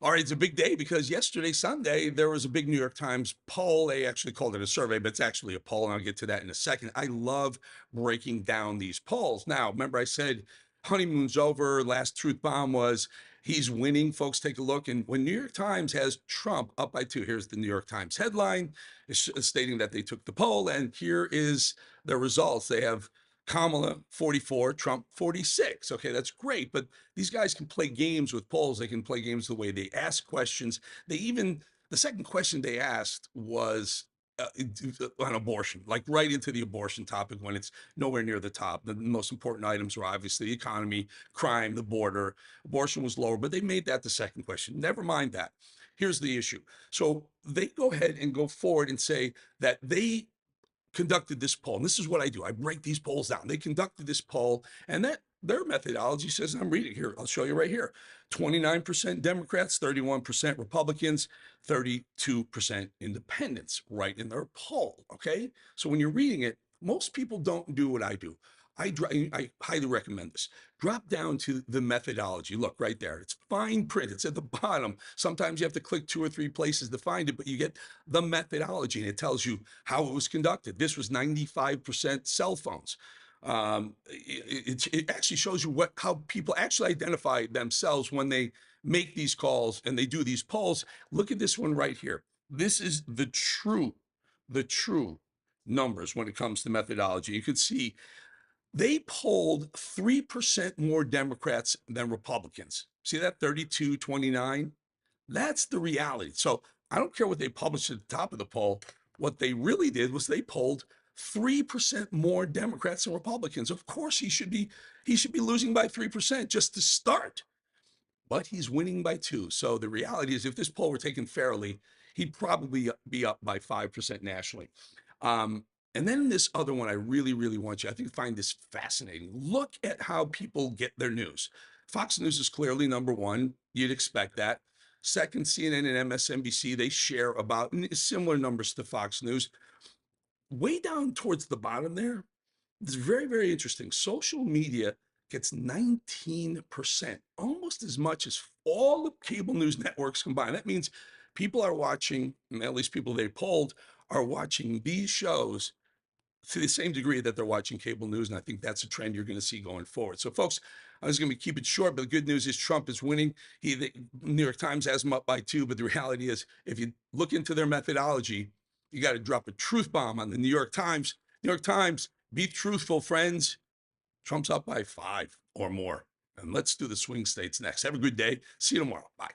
All right, it's a big day because yesterday, Sunday, there was a big New York Times poll. They actually called it a survey, but it's actually a poll, and I'll get to that in a second. I love breaking down these polls. Now, remember I said honeymoon's over. Last truth bomb was he's winning. Folks, take a look. And when New York Times has Trump up by 2, here's the New York Times headline stating that they took the poll, and here is the results. They have Kamala 44, Trump 46. Okay, that's great. But these guys can play games with polls. They can play games the way they ask questions. The second question they asked was on abortion, like right into the abortion topic when it's nowhere near the top. The most important items were obviously the economy, crime, the border. Abortion was lower, but they made that the second question. Never mind that. Here's the issue. So they go ahead and go forward and say that they conducted this poll. And this is what I do. I break these polls down. They conducted this poll, and that their methodology says, I'm reading here. I'll show you right here. 29% Democrats, 31% Republicans, 32% independents, right in their poll. Okay. So when you're reading it, most people don't do what I do. I highly recommend this. Drop down to the methodology. Look right there. It's fine print. It's at the bottom. Sometimes you have to click 2 or 3 places to find it, but you get the methodology and it tells you how it was conducted. This was 95% cell phones. It actually shows you how people actually identify themselves when they make these calls and they do these polls. Look at this one right here. This is the true numbers when it comes to methodology. You can see they polled 3% more Democrats than Republicans. See that 32-29? That's the reality. So I don't care what they published at the top of the poll. What they really did was they polled 3% more Democrats than Republicans. Of course, he should be losing by 3% just to start, but he's winning by 2. So the reality is, if this poll were taken fairly, he'd probably be up by 5% nationally. And then this other one, I really, really want you, I think, find this fascinating. Look at how people get their news. Fox News is clearly number one. You'd expect that. Second, CNN and MSNBC, they share about similar numbers to Fox News. Way down towards the bottom there, it's very, very interesting. Social media gets 19%, almost as much as all the cable news networks combined. That means people are watching, at least people they polled, are watching these shows to the same degree that they're watching cable news. And I think that's a trend you're going to see going forward. So, folks, I was going to keep it short, but the good news is Trump is winning. The New York Times has him up by 2, but the reality is, if you look into their methodology, you got to drop a truth bomb on the New York Times. New York Times, be truthful, friends. Trump's up by 5 or more. And let's do the swing states next. Have a good day. See you tomorrow. Bye.